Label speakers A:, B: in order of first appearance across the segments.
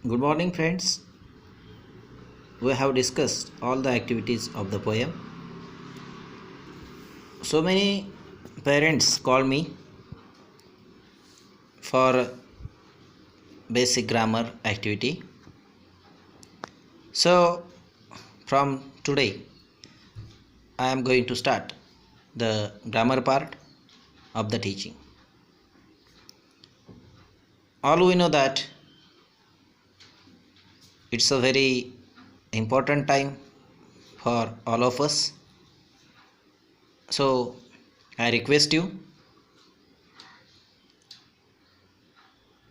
A: Good morning, friends. We have discussed all the activities of the poem. So many parents call me for basic grammar activity. So, from today, I am going to start the grammar part of the teaching. All we know that it's a very important time for all of us. So, I request you,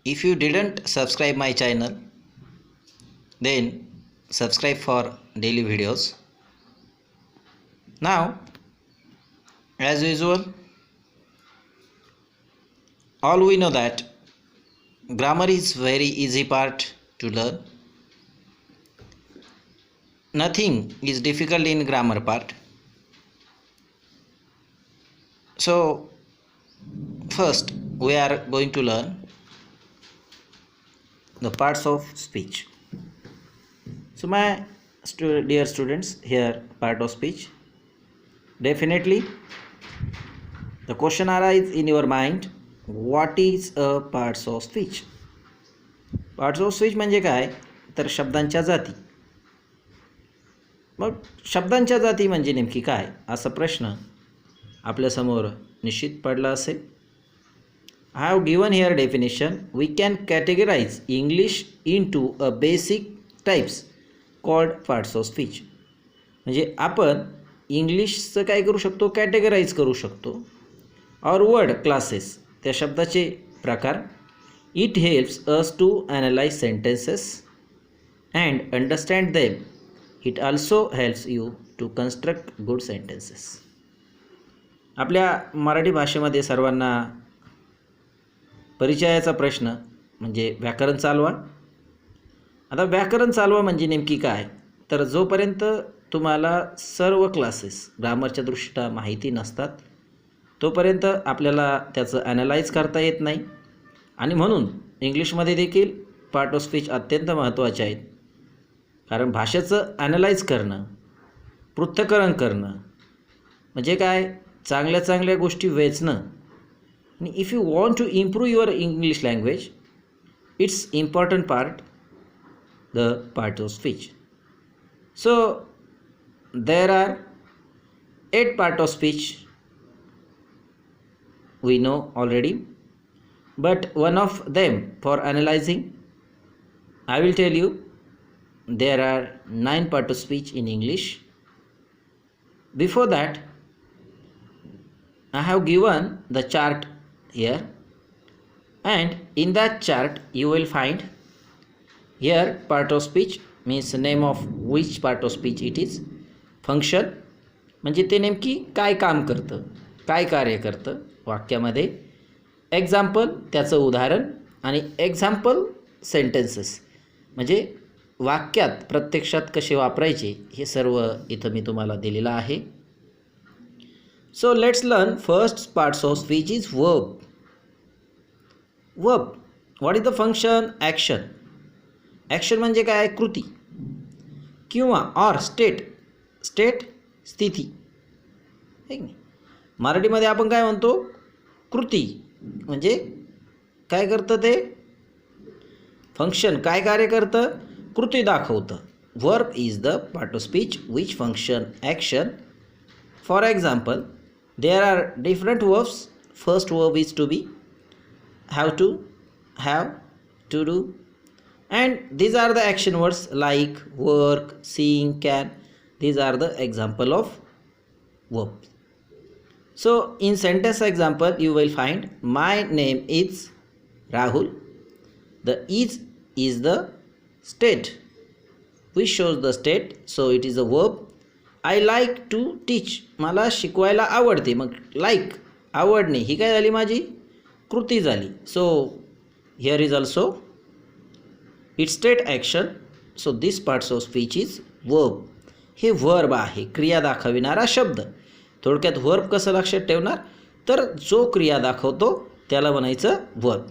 A: if you didn't subscribe my channel, then subscribe for daily videos. Now, as usual, all we know that grammar is very easy part to learn. Nothing is difficult in grammar part. So, first we are going to learn the parts of speech. So, my dear students, here part of speech. Definitely, the question arises in your mind, what is a parts of speech? Parts of speech म्हणजे काय तर शब्दांच्या जाती. मग शब्दांच्या जाती म्हणजे नेमकी काय असा प्रश्न आपल्यासमोर निश्चित पडला असेल. I have given here definition. We can categorize English into a basic types called parts of speech. म्हणजे आपण इंग्लिशचं काय करू शकतो, कॅटेगराईज करू शकतो. और वर्ड क्लासेस त्या शब्दाचे प्रकार. It helps us to analyse sentences and understand them. It also helps you to construct good sentences. आपल्या मराठी भाषेमध्ये सर्वांना परिचयाचा प्रश्न म्हणजे व्याकरण चालवा. आता व्याकरण चालवा म्हणजे नेमकी काय तर जोपर्यंत तुम्हाला सर्व क्लासेस ग्रामरच्या दृष्ट्या माहिती नसतात तोपर्यंत आपल्याला त्याचं ॲनालाइज करता येत नाही. आणि म्हणून इंग्लिशमध्ये देखील पार्ट ऑफ स्पीच अत्यंत महत्त्वाचे आहेत. कारण भाषेचं ॲनालाइज करणं, पृथक्करण करणं म्हणजे काय चांगल्या चांगल्या गोष्टी वेचणं. आणि if you want to improve your English language it's important part the part of speech. So there are 8 part of speech we know already, but one of them for analyzing I will tell you. There are 9 part of speech in English. Before that, I have given the chart here, and in that chart you will find here part of speech means name of which part of speech it is. Function म्हणजे ते नेमकी काय काम करतं, काय कार्य करतं वाक्यामध्ये. एक्झाम्पल त्याचं उदाहरण. आणि एक्झाम्पल सेंटेन्सेस म्हणजे वाक्यात प्रत्यक्षात कसे वापरायचे हे सर्व इथं मी तुम्हाला दिलेलं आहे. So let's learn first parts of speech is verb. Verb what is the function. Action. Action म्हणजे काय कृती किंवा ऑर स्टेट. स्टेट स्थिती आहे की नाही. मराठीमध्ये आपण काय म्हणतो कृती म्हणजे काय करतं ते फंक्शन काय कार्य करतं कृती दाखवतं. Verb is the part of speech which function action. For example there are different verbs. First verb is to be, have to, have, to do, and these are the action words like work, sing, can. These are the example of verbs. So in sentence example you will find my name is Rahul. The is the state which shows the state, so it is a verb. I like to teach. मला शिकवायला आवडते. मग like आवडणे ही काय झाली माझी कृती झाली. So here is also its state action. So this parts of speech is verb. हे verb आहे क्रिया दाखविणारा शब्द. थोडक्यात वर्ब कसं लक्षात ठेवणार तर जो क्रिया दाखवतो त्याला म्हणायचं verb.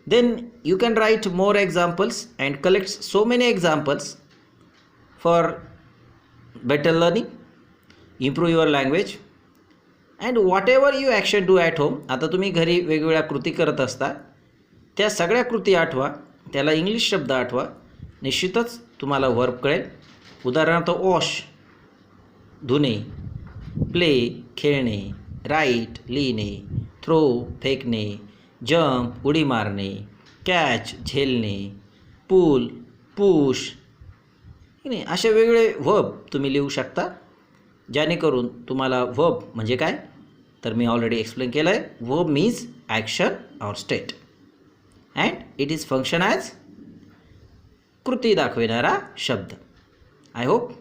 A: Then you can write more examples and collect so many examples for better learning, improve your language. And what ever you action do at home. आता तुम्ही घरी वेगवेगळ्या कृती करत असता, त्या सगळ्या कृती आठवा, त्याला इंग्लिश शब्द आठवा, निश्चितच तुम्हाला वर्ब कळेल. उदाहरणार्थ वॉश धुणे, प्ले खेळणे, राईट लिहिणे, थ्रो फेकणे, जंप उडी मारणे, कॅच झेलणे, पूल पुश, नाही असे वेगवेगळे वर्ब तुम्ही लिहू शकता, जेणेकरून तुम्हाला वर्ब म्हणजे काय तर मी ऑलरेडी एक्सप्लेन केलं आहे. Verb means action or state and it is function as कृती दाखविणारा शब्द. I hope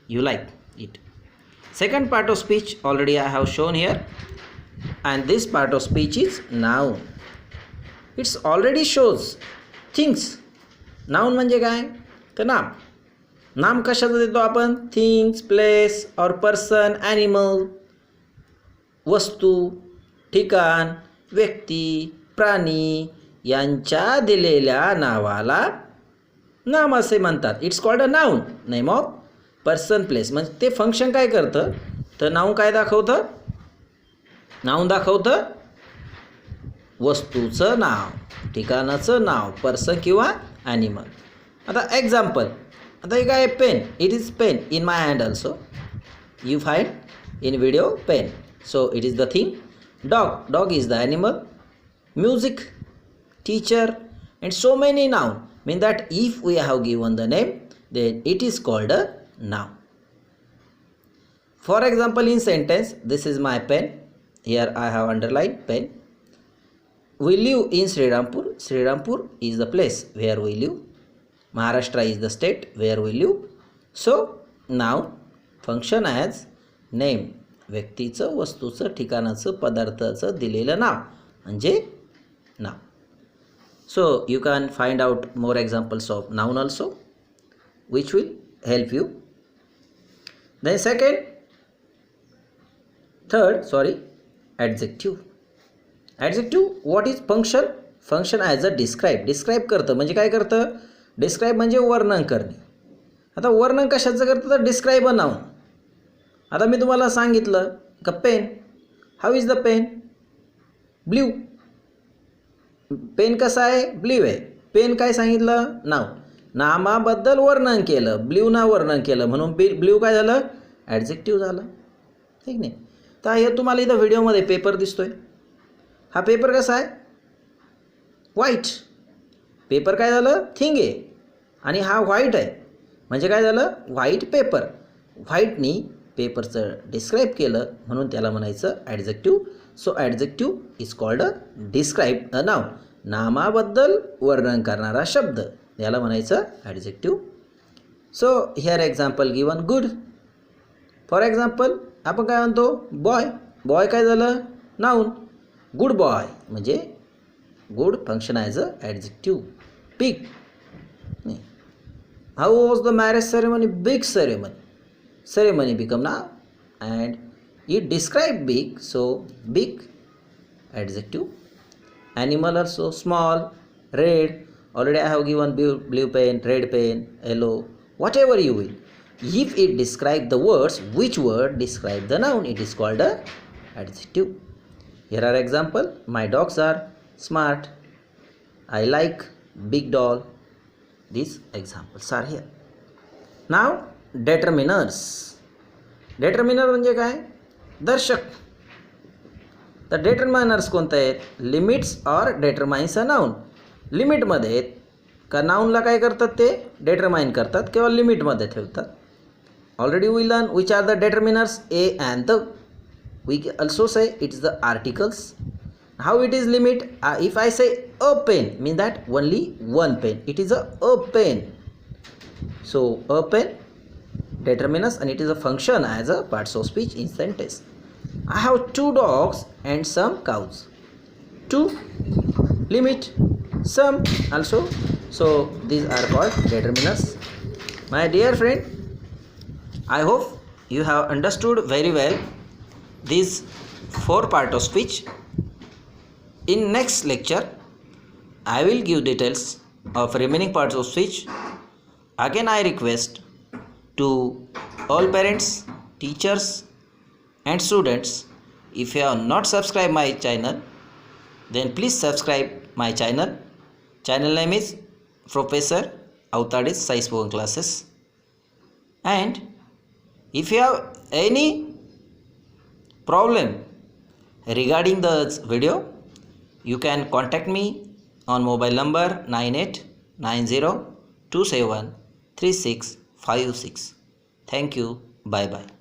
A: you like it. Second part of speech already I have shown here and this part of speech is noun. It's already shows things. Noun म्हणजे काय तर नाम. नाम कशाचं देतो आपण? थिंग्स, प्लेस और पर्सन, ॲनिमल, वस्तू, ठिकाण, व्यक्ती, प्राणी यांच्या दिलेल्या नावाला नाम असे म्हणतात. It's called a noun. Name of person place. म्हणजे ते फंक्शन काय करतं तर नाउन काय दाखवतं? नाउन दाखवतं वस्तूचं नाव, ठिकाणाचं नाव, पर्सन किंवा ॲनिमल. आता एक्झाम्पल, आता एक आहे pen. It is pen in my hand also. You find in video pen. So it is the thing. Dog, dog is the animal. Music, teacher and so many noun mean that if we have given the name then it is called a noun. For example, in sentence, this is my pen. Here I have underlined pen. We live in Srirampur. Srirampur is the place where we live. Maharashtra is the state where we live. So noun function as name. व्यक्तीचं, वस्तूचं, ठिकाणाचं, पदार्थाचं दिलेलं नाव म्हणजे नाव. So you can find out more examples of noun also, which will help you. Then adjective. Adjective, what is function? Function as a describe. Describe करतं म्हणजे काय करतं? Describe म्हणजे वर्णन करणे. आता वर्णन कशाचं करतं तर describe a noun. आता मी तुम्हाला सांगितलं का pen. How is the pen? Blue. Pen कसा आहे? ब्ल्यू आहे. पेन काय सांगितलं? नाव. नामाबद्दल वर्णन केलं, ब्ल्यूना वर्णन केलं, म्हणून ब्ल्यू काय झालं? ॲडजेक्टिव्ह झालं. ठीक नाही. तर हे तुम्हाला इथं व्हिडिओमध्ये पेपर दिसतोय. हा पेपर कसा आहे? व्हाईट. पेपर काय झालं? थिंग आहे आणि हा व्हाईट आहे म्हणजे काय झालं? White paper. व्हाईटनी पेपरचं डिस्क्राईब केलं म्हणून त्याला म्हणायचं adjective. So adjective is called a describe a noun. नामाबद्दल वर्णन करणारा शब्द याला म्हणायचं adjective. So here example given good. For example आपण काय म्हणतो? बॉय. बॉय काय झालं? नाउन. गुड बॉय म्हणजे good function as a adjective. Big. How was the marriage ceremony? Big ceremony. Ceremony become noun and it describe big, so big adjective. Animal also small, red. Already I have given blue pen, red pen, yellow, whatever you will. If it describe the words, which word describe the noun, it is called a adjective. Here are example. My dogs are smart. I like big doll. These examples are here. Now determiners. Determiner म्हणजे काय? दर्शक. तर determiners कोणते आहेत? Limits or determines a noun. लिमिटमध्ये आहेत का नाउनला काय करतात ते? डेटरमाइन करतात किंवा लिमिटमध्ये ठेवतात. Already we learn which are the determiners a and the. We also say it is the articles. How it is limit? If I say a pen mean that only one pen. It is a pen. So a pen determinus and it is a function as a parts of speech in sentence. I have 2 dogs and some cows. 2 limit, some also. So these are called determinants. My dear friend, I hope you have understood very well these 4 part of speech. In next lecture I will give details of remaining parts of switch. Again I request to all parents, teachers and students, if you have not subscribed my channel, then please subscribe my channel. Channel name is Professor Avtade Sai Spoken Classes. And if you have any problem regarding the video, you can contact me on mobile number 9890273656. Thank you. Bye bye.